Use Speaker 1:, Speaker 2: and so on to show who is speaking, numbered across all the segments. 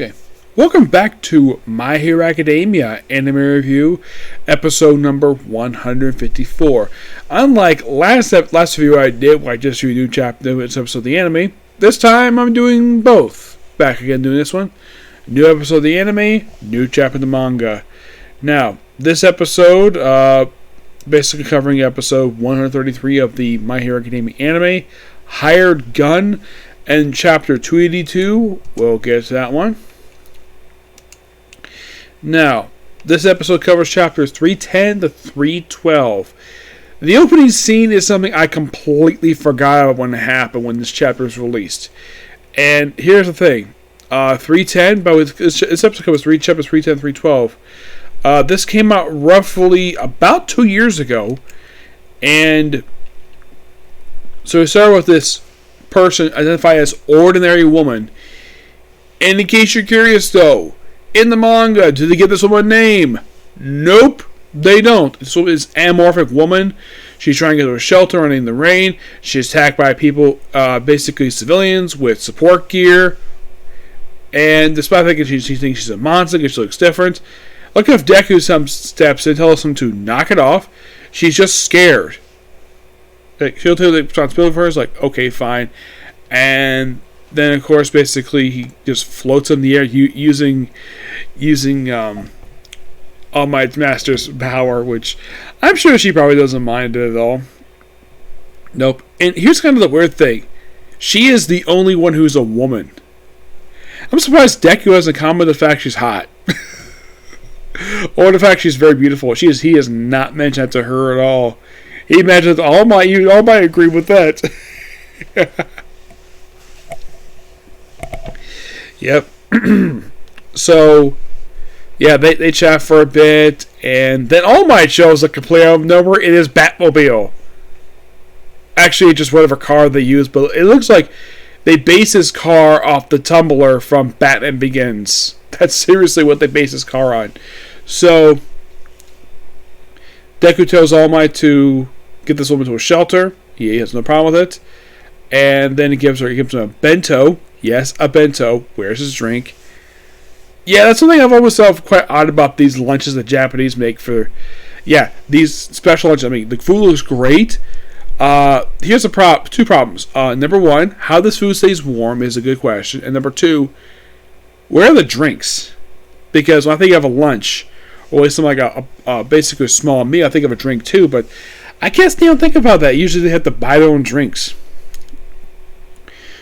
Speaker 1: Okay. Welcome back to My Hero Academia Anime Review, episode number 154. Unlike last review I did, where I just reviewed this episode of the anime, this time I'm doing both. Back again doing this one. New episode of the anime, new chapter of the manga. Now, this episode, basically covering episode 133 of the My Hero Academia anime, Hired Gun, and chapter 282. We'll get to that one. Now, this episode covers chapters 310 to 312. The opening scene is something I completely forgot about when it happened when this chapter was released. And here's the thing. 310, but this episode covers chapters 310 and 312. This came out roughly about 2 years ago. And so we start with this person identified as Ordinary Woman. And in case you're curious though, in the manga, do they give this woman a name? Nope, they don't. This woman is an amorphic woman. She's trying to get to a shelter running in the rain. She's attacked by people, basically civilians with support gear. And despite thinking she thinks she's a monster because she looks different, look if Deku steps in, tells him to knock it off. She's just scared. She'll take the responsibility for her. It's like, okay, fine. And then, of course, basically, he just floats in the air using All Might Master's power, which I'm sure she probably doesn't mind it at all. Nope. And here's kind of the weird thing. She is the only one who's a woman. I'm surprised Deku hasn't commented the fact she's hot. Or the fact she's very beautiful. He has not mentioned that to her at all. He mentions All Might. You all might agree with that. Yep. So, yeah, they chat for a bit, and then All Might shows a complete out of nowhere in his Batmobile. Actually, just whatever car they use, but it looks like they base his car off the Tumbler from Batman Begins. That's seriously what they base his car on. So, Deku tells All Might to get this woman to a shelter. He has no problem with it. And then he gives her a bento. Yes, a bento. Where's his drink? Yeah, that's something I've always felt quite odd about these lunches that Japanese make for... Yeah, these special lunches. I mean, the food looks great. Here's two problems. Number one, how this food stays warm is a good question. And number two, where are the drinks? Because when I think of a lunch, or at least something like a basically a small meal, I think of a drink too. But I guess they don't think about that. Usually they have to buy their own drinks.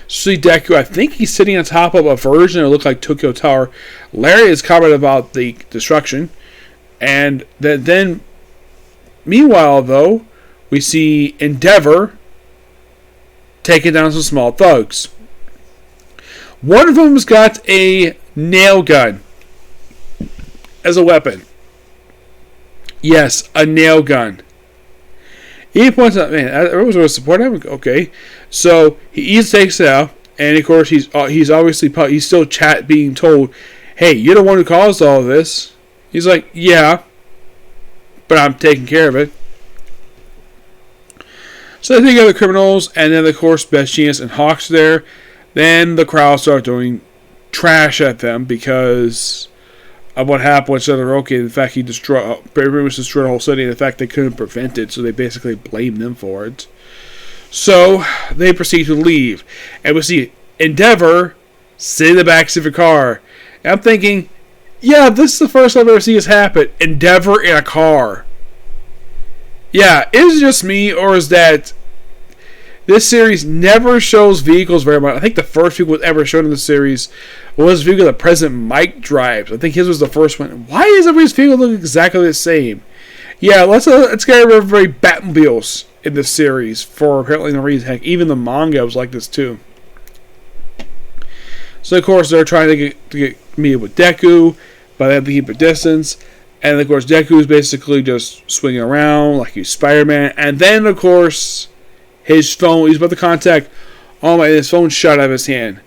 Speaker 1: See Deku, I think he's sitting on top of a version that looks like Tokyo Tower. Larry is commenting about the destruction. And then meanwhile, though, we see Endeavor taking down some small thugs. One of them's got a nail gun as a weapon. Yes, a nail gun. He points out, man, everyone's going to support him. Okay, so he takes it out, and of course he's still being told, "Hey, you're the one who caused all of this." He's like, "Yeah, but I'm taking care of it." So they take out the criminals, and then of course Best Genius and Hawk's there. Then the crowd starts doing trash at them because of what happened with Todoroki. In fact, he pretty much destroyed the whole city. And in fact, they couldn't prevent it, so they basically blamed them for it. So they proceed to leave, and we see Endeavor sit in the backseat of a car. And I'm thinking, yeah, this is the first time I've ever seen this happen. Endeavor in a car. Yeah, is it just me, or is that this series never shows vehicles very much? I think the first vehicle ever shown in the series was the vehicle that President Mike drives. I think his was the first one. Why is everybody's vehicle look exactly the same? Yeah, let's get rid of everybody Batmobiles in this series for apparently no reason. Heck, even the manga was like this too. So of course they're trying to get meet with Deku, but they have to keep a distance. And of course Deku is basically just swinging around like he's Spider-Man. And then of course his phone, he's about to contact All Might, and his phone shot out of his hand.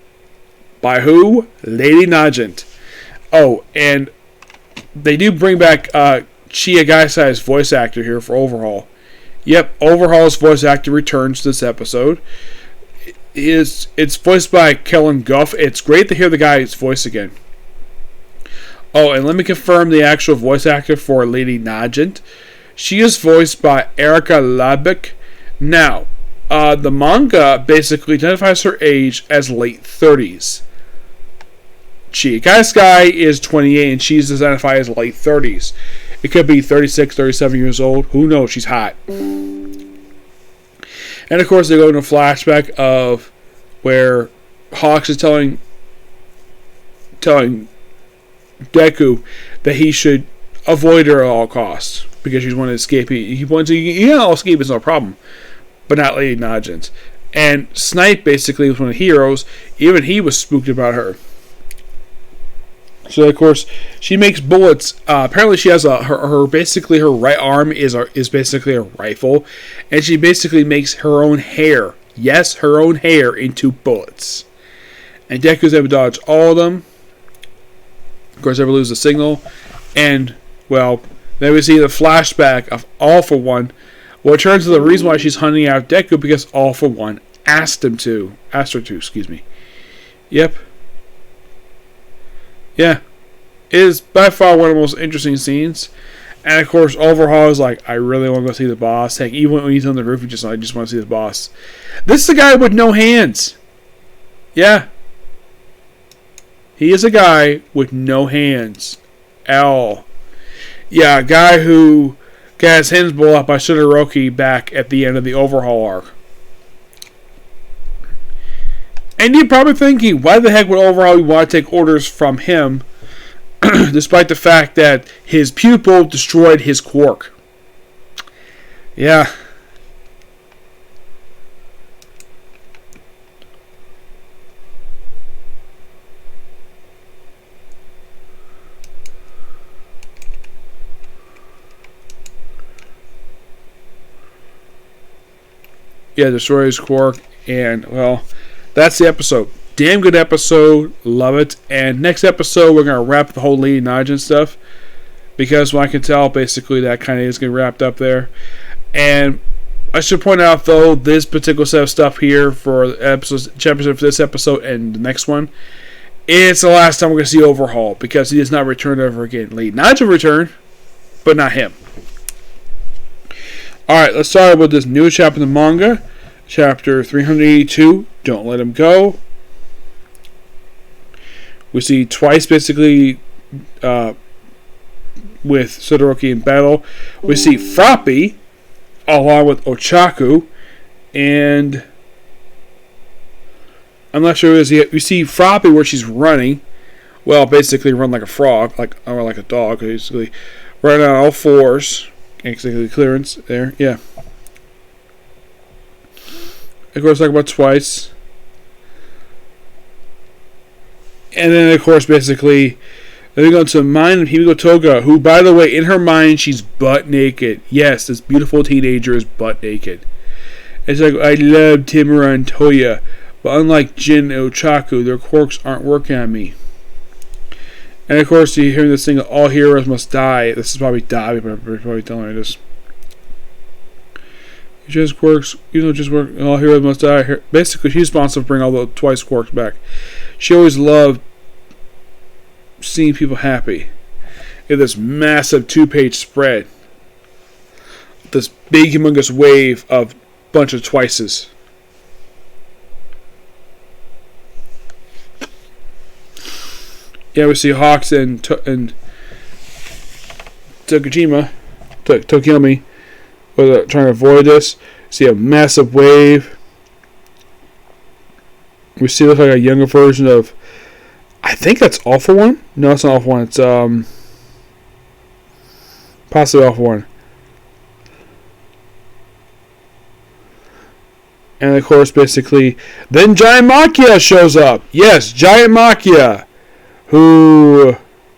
Speaker 1: By who? Lady Nagant. Oh, and they do bring back Chia Gaisai's voice actor here for Overhaul. Yep, Overhaul's voice actor returns this episode. It's voiced by Kellen Guff. It's great to hear the guy's voice again. Oh, and let me confirm the actual voice actor for Lady Nagant. She is voiced by Erica Labick. Now, the manga basically identifies her age as late 30s. Sky is 28 and she's identified as late 30s. It could be 36, 37 years old. Who knows? She's hot. And of course, they go into a flashback of where Hawks is telling Deku that he should avoid her at all costs because she's wanting to escape. He wants to. Escape is no problem, but not Lady Nagant. And Snipe basically was one of the heroes. Even he was spooked about her. So of course she makes bullets. Apparently she has her basically her right arm is basically a rifle, and she basically makes her own hair. Yes, her own hair into bullets. And Deku's able to dodge all of them. Of course, never lose the signal. And well, then we see the flashback of All For One. Well, it turns out the reason why she's hunting out Deku because All For One asked her to. Excuse me. Yep. Yeah, it is by far one of the most interesting scenes. And of course, Overhaul is like, I really want to go see the boss. Heck, even when he's on the roof, I just want to see the boss. This is a guy with no hands. Yeah. He is a guy with no hands at all. Yeah, a guy who got his hands blown up by Todoroki back at the end of the Overhaul arc. And you're probably thinking, why the heck would Overhaul want to take orders from him, despite the fact that his pupil destroyed his quark? Yeah. Yeah, destroy his quark, and, well, that's the episode. Damn good episode. Love it. And next episode, we're going to wrap the whole Lady Nagant stuff. Because when I can tell, basically, that kind of is getting wrapped up there. And I should point out, though, this particular set of stuff here for chapters for this episode and the next one, it's the last time we're going to see Overhaul. Because he does not return ever again. Lady Nagant return, but not him. Alright, let's start with this new chapter in the manga. Chapter 382, Don't Let Him Go. We see Twice basically with Todoroki in battle. We see Froppy along with Ochaku. And I'm not sure what it is. We see Froppy where she's running. Well, basically run like a frog, or like a dog, basically. Running on all fours. Exactly, clearance there, yeah. Of course, talk about Twice. And then, of course, basically, then we go to mind of Himiko Toga, who, by the way, in her mind, she's butt naked. Yes, this beautiful teenager is butt naked. It's like, I love Timura and Toya, but unlike Jin and Ochaku, their quirks aren't working on me. And, of course, you hear this thing, all heroes must die. This is probably Dabi, but I'm probably telling her this. Just quirks, just work. All heroes must die. Basically, she's responsible for bringing all the Twice quirks back. She always loved seeing people happy. In this massive 2-page spread, this big, humongous wave of bunch of Twices. Yeah, we see Hawks and Tokiyomi. Trying to avoid this. See a massive wave. We see it looks like a younger version of, I think that's All For One. No, it's not All For One. It's possibly All For One. And of course, basically, then Giant Makia shows up. Yes, Giant Makia, who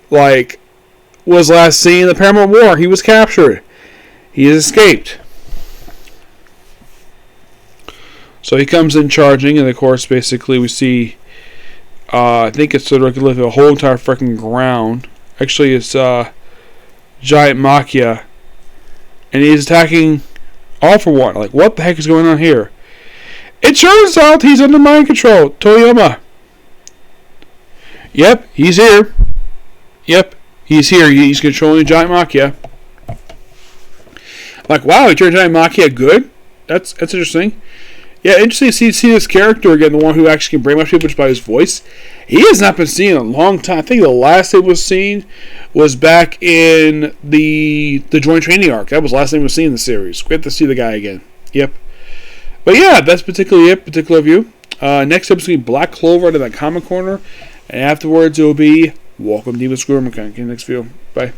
Speaker 1: was last seen in the Paramount War. He was captured. He has escaped. So he comes in charging, and of course, basically, we see, I think it's sort of like a whole entire freaking ground. Actually, it's Giant Makia, and he's attacking All For One. Like, what the heck is going on here? It turns out he's under mind control. Toyama. Yep, he's here. Yep, He's here. He's controlling Giant Machia. Like, wow, he turned Giant Machia good? That's interesting. Yeah, interesting to see this character again, the one who actually can brainwash people just by his voice. He has not been seen in a long time. I think the last time he was seen was back in the Joint Training arc. That was the last time he was seen in the series. Great to see the guy again. Yep. But yeah, that's particularly it, particular view. Next episode will be Black Clover to that Comic Corner. And afterwards it will be Welcome Diva Screw. Okay, next view. Bye.